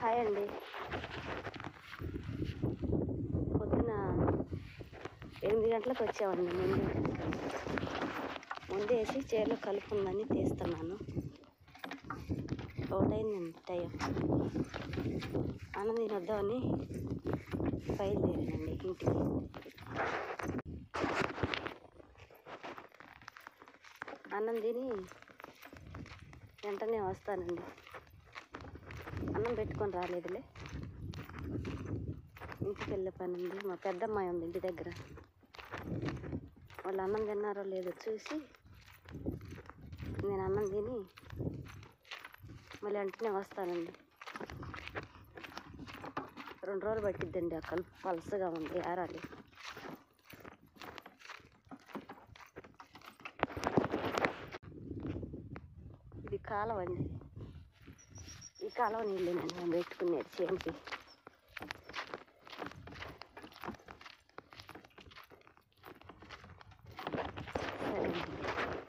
Hi అండి. పొద్దున 8 గంటలకు వచ్చామండి. ముందేసి చేలో కలుపు ఉందని తీస్తున్నాను. ఒకటైందండి టైం. అన్నం తినొద్దామని బయలుదేరానండి ఇంటికి. అన్నం తిని వెంటనే వస్తానండి. అన్నం పెట్టుకొని రాలేదులే, ఇంటికి వెళ్ళే పని ఉంది. మా పెద్దమ్మాయి ఉంది ఇంటి దగ్గర. వాళ్ళు అన్నం తిన్నారో లేదో చూసి నేను అన్నం తిని మళ్ళీ వెంటనే వస్తానండి. 2 రోజులు పట్టిద్దండి. ఆ కలుపు పలసగా ఉంది, ఏరాలి. ఇది కాలువ అండి. ఈ కాలువ నీళ్ళేనండి మేము పెట్టుకునేది చేనుకి.